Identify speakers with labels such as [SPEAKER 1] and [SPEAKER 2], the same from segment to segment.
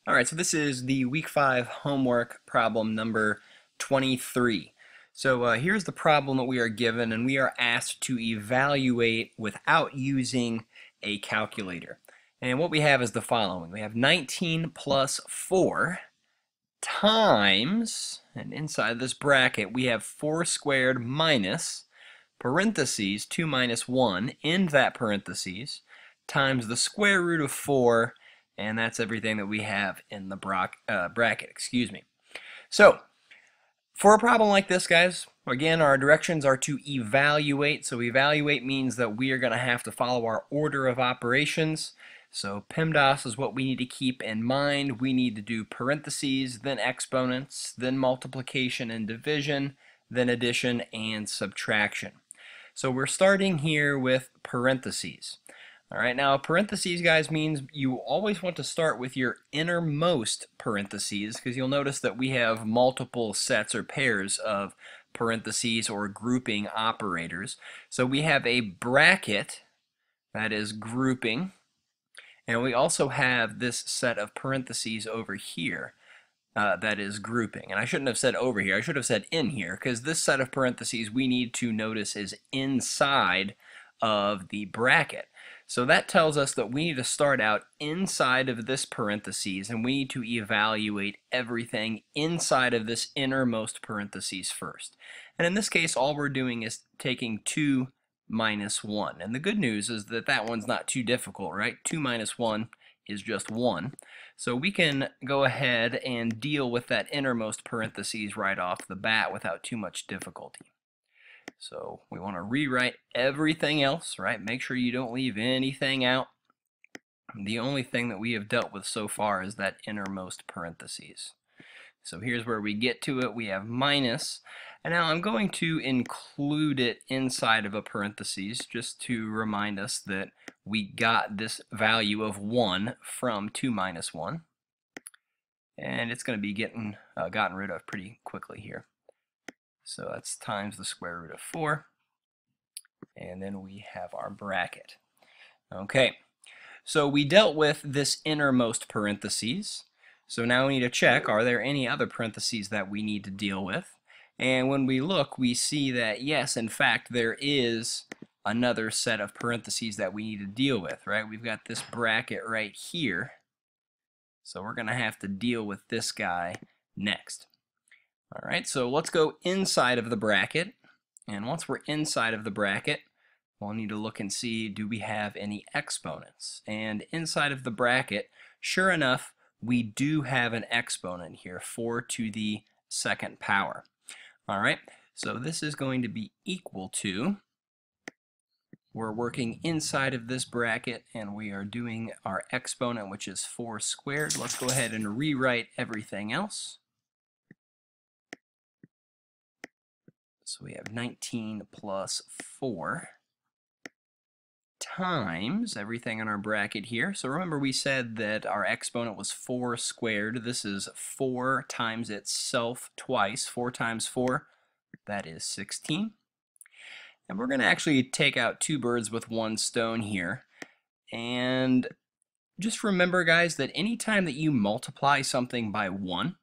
[SPEAKER 1] All right, so this is the week 5 homework problem number 23. So here's the problem that we are given, and we are asked to evaluate without using a calculator. And what we have is the following. We have 19 plus 4 times, and inside this bracket we have 4 squared minus, parentheses, 2 minus 1, in that parentheses, times the square root of 4, and that's everything that we have in the bracket. So, for a problem like this, guys, again, our directions are to evaluate. So evaluate means that we are going to have to follow our order of operations. So PEMDAS is what we need to keep in mind. We need to do parentheses, then exponents, then multiplication and division, then addition and subtraction. So we're starting here with parentheses. All right, now parentheses, guys, means you always want to start with your innermost parentheses, because you'll notice that we have multiple sets or pairs of parentheses or grouping operators. So we have a bracket, that is grouping, and we also have this set of parentheses over here. That is grouping. And I shouldn't have said over here, I should have said in here, because this set of parentheses we need to notice is inside of the bracket. So that tells us that we need to start out inside of this parentheses, and we need to evaluate everything inside of this innermost parentheses first. And in this case, all we're doing is taking 2 minus 1. And the good news is that that one's not too difficult, right? 2 minus 1 is just 1. So we can go ahead and deal with that innermost parentheses right off the bat without too much difficulty. So we want to rewrite everything else, right? Make sure you don't leave anything out. The only thing that we have dealt with so far is that innermost parentheses. So here's where we get to it. We have minus, and now I'm going to include it inside of a parentheses just to remind us that we got this value of 1 from 2 minus 1. And it's going to be gotten rid of pretty quickly here. So that's times the square root of 4. And then we have our bracket. Okay, so we dealt with this innermost parentheses. So now we need to check, are there any other parentheses that we need to deal with? And when we look, we see that yes, in fact, there is another set of parentheses that we need to deal with, right? We've got this bracket right here. So we're going to have to deal with this guy next. All right, so let's go inside of the bracket. And once we're inside of the bracket, we'll need to look and see, do we have any exponents? And inside of the bracket, sure enough, we do have an exponent here, 4 to the second power. All right, so this is going to be equal to, we're working inside of this bracket and we are doing our exponent, which is 4 squared. Let's go ahead and rewrite everything else. So we have 19 plus 4 times everything in our bracket here. So remember we said that our exponent was 4 squared. This is 4 times itself twice. 4 times 4, that is 16. And we're going to actually take out 2 birds with 1 stone here. And just remember, guys, that anytime that you multiply something by 1,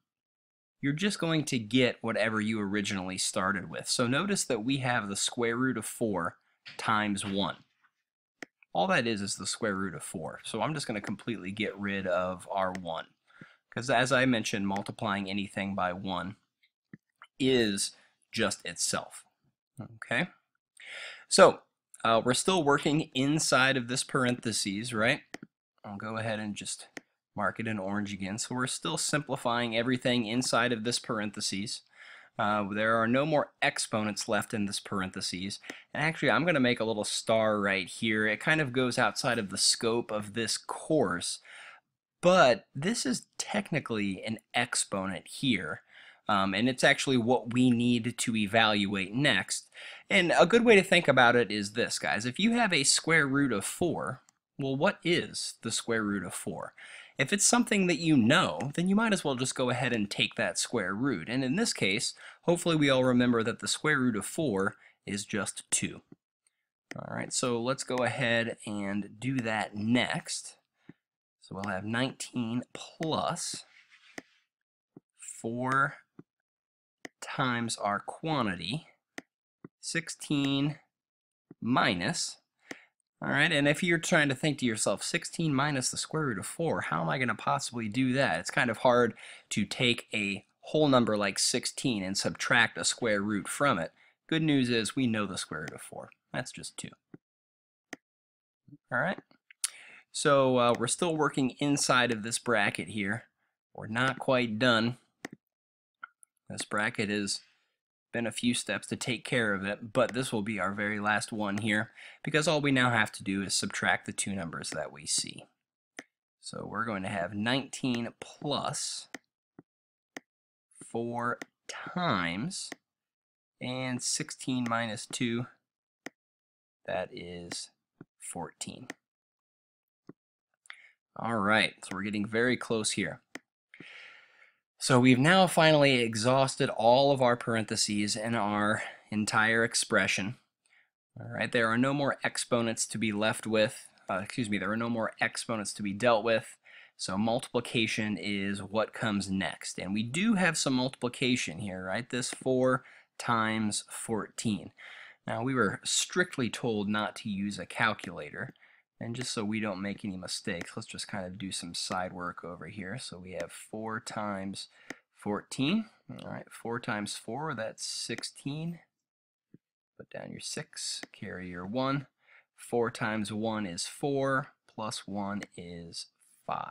[SPEAKER 1] you're just going to get whatever you originally started with. So notice that we have the square root of 4 times 1. All that is the square root of 4. So I'm just going to completely get rid of our 1. Because as I mentioned, multiplying anything by 1 is just itself. Okay? So we're still working inside of this parentheses, right? I'll go ahead and just mark it in orange again. So we're still simplifying everything inside of this parentheses. There are no more exponents left in this parentheses. And actually, I'm going to make a little star right here. It kind of goes outside of the scope of this course, but this is technically an exponent here. And it's actually what we need to evaluate next. And a good way to think about it is this, guys. If you have a square root of 4, well, what is the square root of 4? If it's something that you know, then you might as well just go ahead and take that square root. And in this case, hopefully we all remember that the square root of 4 is just 2. All right, so let's go ahead and do that next. So we'll have 19 plus 4 times our quantity, 16 minus, all right, and if you're trying to think to yourself, 16 minus the square root of 4, how am I going to possibly do that? It's kind of hard to take a whole number like 16 and subtract a square root from it. Good news is we know the square root of 4. That's just 2. All right, so we're still working inside of this bracket here. We're not quite done. This bracket has been a few steps to take care of it, but this will be our very last one here because all we now have to do is subtract the two numbers that we see. So we're going to have 19 plus 4 times, and 16 minus 2, that is 14. All right, so we're getting very close here. So we've now finally exhausted all of our parentheses in our entire expression. All right, there are no more exponents to be left with. There are no more exponents to be dealt with. So multiplication is what comes next. And we do have some multiplication here, right? This 4 times 14. Now we were strictly told not to use a calculator. And just so we don't make any mistakes, let's just kind of do some side work over here. So we have 4 times 14. All right, 4 times 4, that's 16. Put down your 6, carry your 1. 4 times 1 is 4, plus 1 is 5.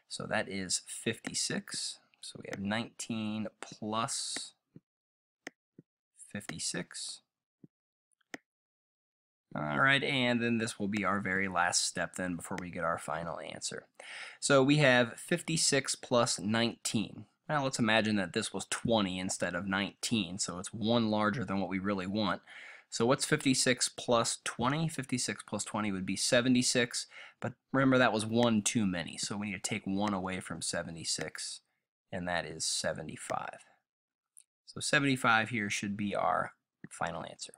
[SPEAKER 1] So that is 56. So we have 19 plus 56. All right, and then this will be our very last step then before we get our final answer. So we have 56 plus 19. Now let's imagine that this was 20 instead of 19, so it's 1 larger than what we really want. So what's 56 plus 20? 56 plus 20 would be 76, but remember that was 1 too many, so we need to take 1 away from 76, and that is 75. So 75 here should be our final answer.